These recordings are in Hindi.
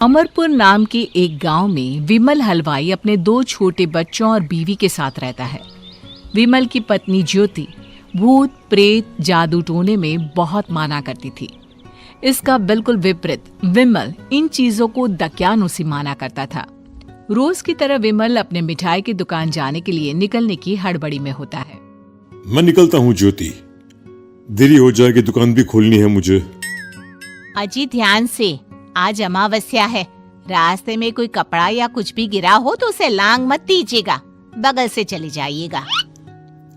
अमरपुर नाम के एक गांव में विमल हलवाई अपने 2 छोटे बच्चों और बीवी के साथ रहता है। विमल की पत्नी ज्योति भूत प्रेत जादू टोने में बहुत माना करती थी। इसका बिल्कुल विपरीत विमल इन चीजों को दकियानुसी माना करता था। रोज की तरह विमल अपने मिठाई की दुकान जाने के लिए निकलने की हड़बड़ी में होता है। मैं निकलता हूँ ज्योति, देरी हो जाएगी, दुकान भी खोलनी है मुझे। अजी ध्यान से, आज अमावस्या है। रास्ते में कोई कपड़ा या कुछ भी गिरा हो तो उसे लांग मत दीजिएगा, बगल से चले जाइएगा।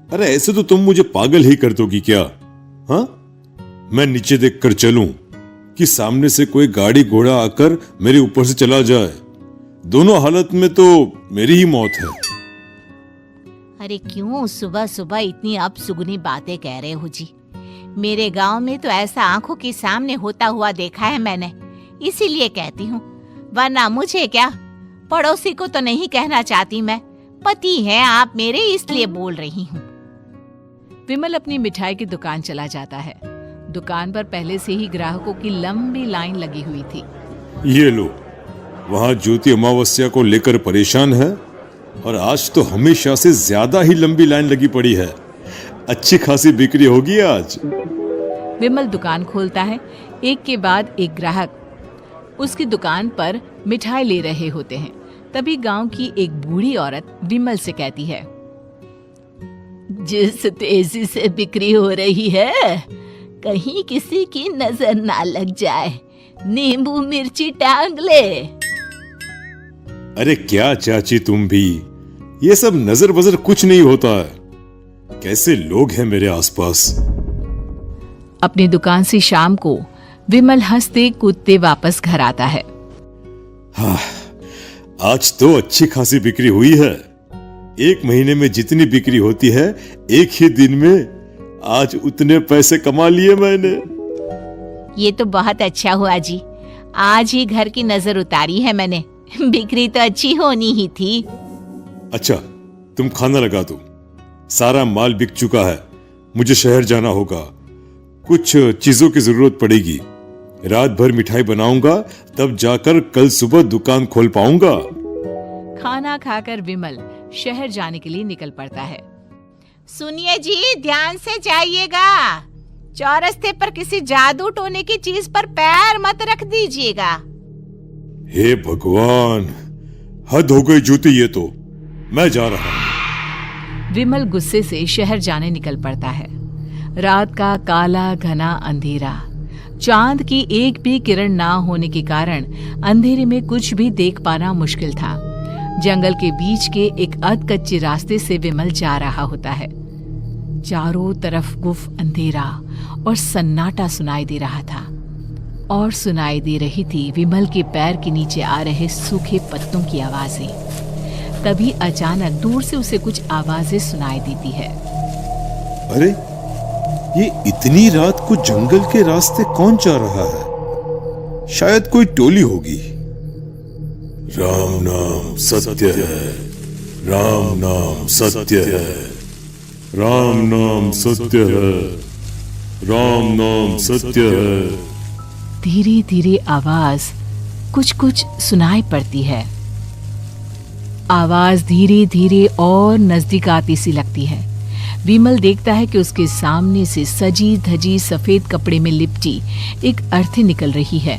अरे ऐसे तो तुम मुझे पागल ही कर दोगी क्या? हाँ, मैं नीचे देख कर चलूं कि सामने से कोई गाड़ी घोड़ा आकर मेरे ऊपर से चला जाए? दोनों हालत में तो मेरी ही मौत है। अरे क्यों सुबह सुबह इतनी अपसुगनी बातें कह रहे हो जी? मेरे गांव में तो ऐसा आंखों के सामने होता हुआ देखा है मैंने, इसीलिए कहती हूँ, वरना मुझे क्या, पड़ोसी को तो नहीं कहना चाहती मैं। पति हैं आप मेरे, इसलिए बोल रही हूँ। विमल अपनी मिठाई की दुकान चला जाता है। दुकान पर पहले से ही ग्राहकों की लंबी लाइन लगी हुई थी। ये लो, वहाँ ज्योति अमावस्या को लेकर परेशान है और आज तो हमेशा से ज्यादा ही लंबी लाइन लगी पड़ी है। अच्छी खासी बिक्री होगी आज। विमल दुकान खोलता है। एक के बाद एक ग्राहक उसकी दुकान पर मिठाई ले रहे होते हैं। तभी गांव की एक बूढ़ी औरत विमल से कहती है, जिस तेजी से बिक्री हो रही है, कहीं किसी की नजर ना लग जाए, नींबू मिर्ची टांग ले। अरे क्या चाची तुम भी, ये सब नजर बजर कुछ नहीं होता है। कैसे लोग हैं मेरे आसपास। अपनी दुकान से शाम को विमल हंसते कूदते वापस घर आता है। हाँ, आज तो अच्छी खासी बिक्री हुई है। एक महीने में जितनी बिक्री होती है, एक ही दिन में आज उतने पैसे कमा लिए मैंने। ये तो बहुत अच्छा हुआ जी, आज ही घर की नजर उतारी है मैंने। बिक्री तो अच्छी होनी ही थी। अच्छा, तुम खाना लगा दो, सारा माल बिक चुका है। मुझे शहर जाना होगा, कुछ चीजों की जरूरत पड़ेगी। रात भर मिठाई बनाऊंगा, तब जाकर कल सुबह दुकान खोल पाऊंगा। खाना खाकर विमल शहर जाने के लिए निकल पड़ता है। सुनिए जी, ध्यान से जाइएगा। चौरस्ते पर किसी जादू टोने की चीज पर पैर मत रख दीजिएगा। हे भगवान, हद हो गई ज्योति, ये तो मैं जा रहा हूं। विमल गुस्से से शहर जाने निकल पड़ता है। रात का काला घना अंधेरा, चांद की एक भी किरण ना होने के कारण अंधेरे में कुछ भी देख पाना मुश्किल था। जंगल के बीच के एक अधकच्चे रास्ते से विमल जा रहा होता है। चारों तरफ गुफ अंधेरा और सन्नाटा सुनाई दे रहा था, और सुनाई दे रही थी विमल के पैर के नीचे आ रहे सूखे पत्तों की आवाजें। तभी अचानक दूर से उसे कुछ आवाजें सुनाई देती है। अरे, ये इतनी रात को जंगल के रास्ते कौन जा रहा है? शायद कोई टोली होगी। राम नाम सत्य है, राम नाम सत्य है, राम नाम सत्य है, राम नाम सत्य है। धीरे धीरे आवाज कुछ कुछ सुनाई पड़ती है। आवाज धीरे धीरे और नजदीक आती सी लगती है। विमल देखता है कि उसके सामने से सजी धजी सफेद कपड़े में लिपटी एक अर्थी निकल रही है,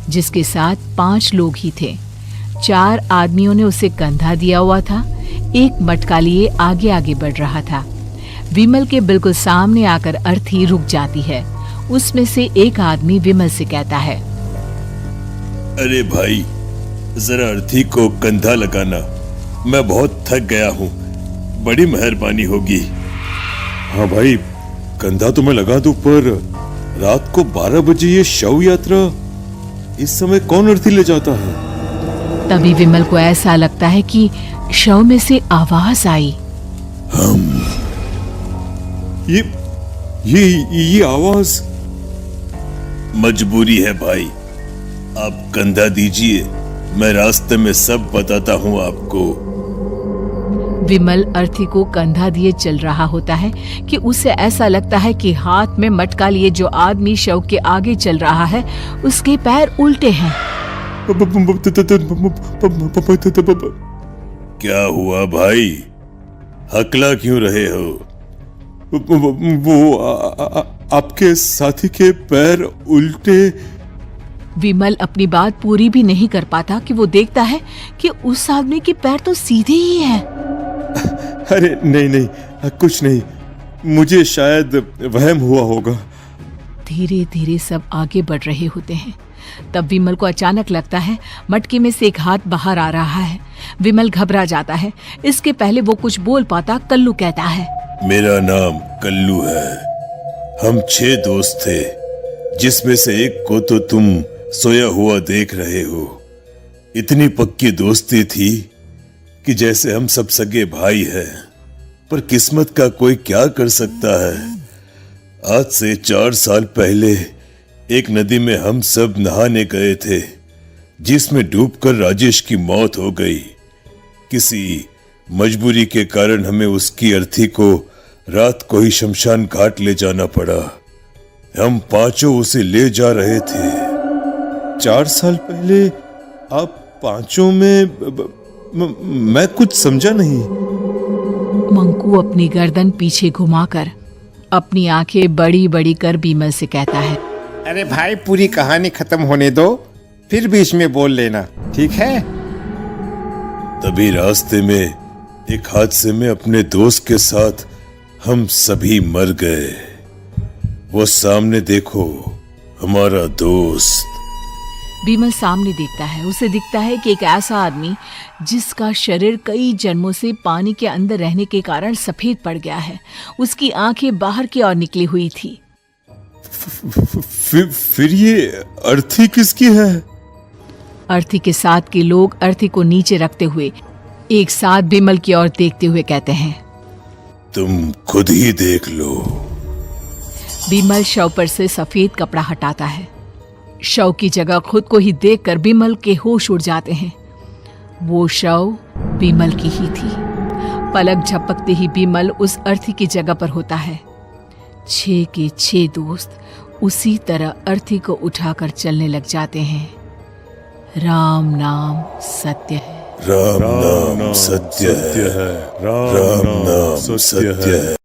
जिसके साथ 5 लोग ही थे। 4 आदमियों ने उसे कंधा दिया हुआ था। एक मटका लिए आगे आगे बढ़ रहा था। विमल के बिल्कुल सामने आकर अर्थी रुक जाती है। उसमें से एक आदमी विमल से कहता है, अरे भाई, जरा अर्थी को कंधा लगाना, मैं बहुत थक गया हूँ, बड़ी मेहरबानी होगी। हाँ भाई, कंधा तो मैं लगा दूं, पर रात को 12 बजे ये शव यात्रा, इस समय कौन अर्थी ले जाता है? तभी विमल को ऐसा लगता है कि शव में से आवाज आई, ये आवाज। मजबूरी है भाई, आप कंधा दीजिए, मैं रास्ते में सब बताता हूँ आपको। विमल अर्थी को कंधा दिए चल रहा होता है कि उसे ऐसा लगता है कि हाथ में मटका लिए जो आदमी शव के आगे चल रहा है, उसके पैर उल्टे हैं। क्या हुआ भाई, हकला क्यों रहे हो? आपके साथी के पैर उल्टे। विमल अपनी बात पूरी भी नहीं कर पाता कि वो देखता है कि उस आदमी के पैर तो सीधे ही हैं। अरे नहीं, कुछ नहीं, मुझे शायद वहम हुआ होगा। धीरे धीरे सब आगे बढ़ रहे होते हैं। तब विमल को अचानक लगता है मटके में से एक हाथ बाहर आ रहा है। विमल घबरा जाता है। इसके पहले वो कुछ बोल पाता, कल्लू कहता है, मेरा नाम कल्लू है। हम 6 दोस्त थे, जिसमें से एक को तो तुम सोया हुआ देख रहे हो। इतनी पक्की दोस्ती थी कि जैसे हम सब सगे भाई हैं। पर किस्मत का कोई क्या कर सकता है। आज से 4 साल पहले एक नदी में हम सब नहाने गए थे, जिसमें डूबकर राजेश की मौत हो गई। किसी मजबूरी के कारण हमें उसकी अर्थी को रात को ही शमशान घाट ले जाना पड़ा। हम 5 उसे ले जा रहे थे। 4 साल पहले आप 5 में मैं कुछ समझा नहीं। मंकू अपनी गर्दन पीछे घुमाकर अपनी आंखें बड़ी बड़ी कर विमल से कहता है, अरे भाई, पूरी कहानी खत्म होने दो, फिर बीच में बोल लेना, ठीक है? तभी रास्ते में एक हादसे में अपने दोस्त के साथ हम सभी मर गए। वो सामने देखो, हमारा दोस्त। विमल सामने देखता है। उसे दिखता है कि एक ऐसा आदमी जिसका शरीर कई जन्मों से पानी के अंदर रहने के कारण सफेद पड़ गया है। उसकी आंखें बाहर की ओर निकली हुई थी। फिर ये अर्थी किसकी है? अर्थी के साथ के लोग अर्थी को नीचे रखते हुए एक साथ विमल की ओर देखते हुए कहते हैं, तुम खुद ही देख लो। विमल शव पर से सफेद कपड़ा हटाता है। शव की जगह खुद को ही देखकर विमल के होश उड़ जाते हैं। वो शव विमल की ही थी। पलक झपकते ही विमल उस अर्थी की जगह पर होता है। 6 के 6 दोस्त उसी तरह अर्थी को उठाकर चलने लग जाते हैं। राम नाम सत्य है। राम नाम सत्य है। राम नाम सत्य है।